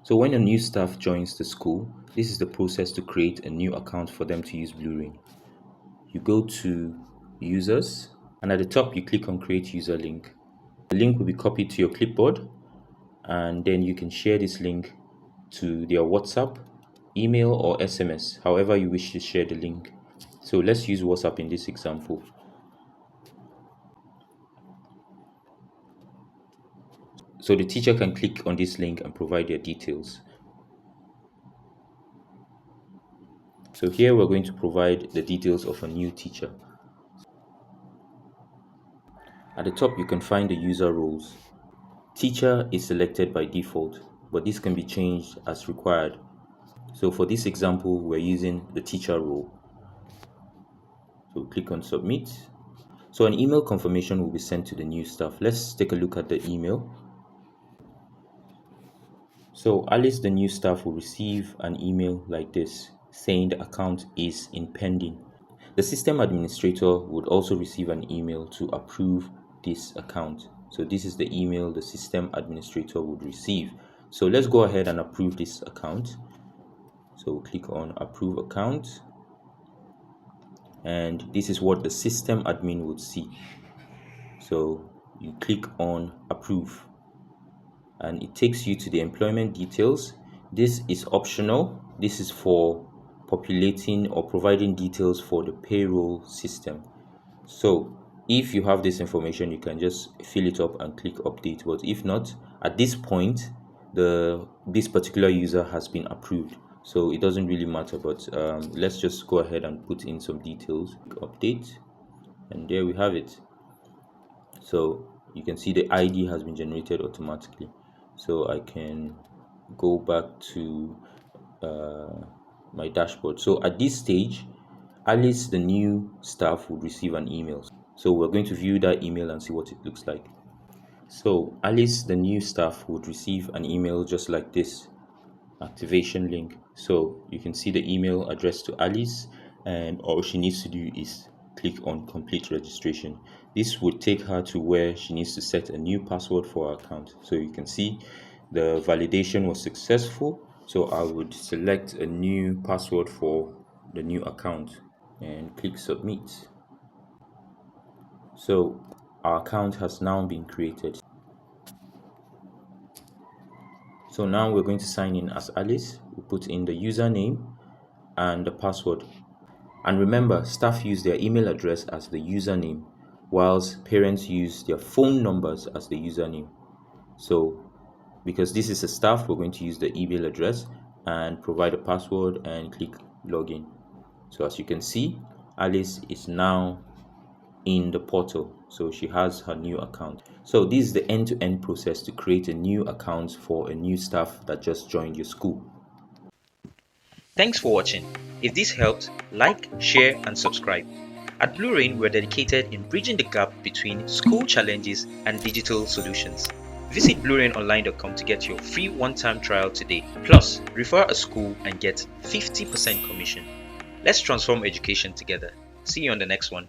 So when a new staff joins the school, this is the process to create a new account for them to use Bluerain. You go to users, and at the top you click on create user link. The link will be copied to your clipboard, and then you can share this link to their WhatsApp, email, or SMS, however you wish to share the link. So let's use WhatsApp in this example. So the teacher can click on this link and provide their details. So here we're going to provide the details of a new teacher. At the top you can find the user roles. Teacher is selected by default, but this can be changed as required. So for this example, we're using the teacher role. So click on submit. So an email confirmation will be sent to the new staff. Let's take a look at the email. So Alice, the new staff, will receive an email like this saying the account is in pending. The system administrator would also receive an email to approve this account. So this is the email the system administrator would receive. So let's go ahead and approve this account. So click on approve account, and this is what the system admin would see. So you click on approve, and it takes you to the employment details. This is optional. This is for populating or providing details for the payroll system. So if you have this information, you can just fill it up and click update. But if not, at this point, this particular user has been approved, so it doesn't really matter. But let's just go ahead and put in some details. Update, and there we have it. So you can see the ID has been generated automatically. So I can go back to my dashboard. So at this stage, Alice, the new staff, would receive an email. So we're going to view that email and see what it looks like. So Alice, the new staff, would receive an email just like this, activation link. So you can see the email addressed to Alice, and all she needs to do is click on complete registration. This would take her to where she needs to set a new password for her account. So you can see the validation was successful. So I would select a new password for the new account and click submit. So our account has now been created. So now we're going to sign in as Alice. We'll put in the username and the password. And remember, staff use their email address as the username, whilst parents use their phone numbers as the username. So because this is a staff, we're going to use the email address and provide a password and click login. So as you can see, Alice is now in the portal, so she has her new account. So this is the end-to-end process to create a new account for a new staff that just joined your school. Thanks for watching. If this helped, like, share and subscribe. At Bluerain, we're dedicated in bridging the gap between school challenges and digital solutions. Visit bluerainonline.com to get your free one-time trial today. Plus, refer a school and get 50% commission. Let's transform education together. See you on the next one.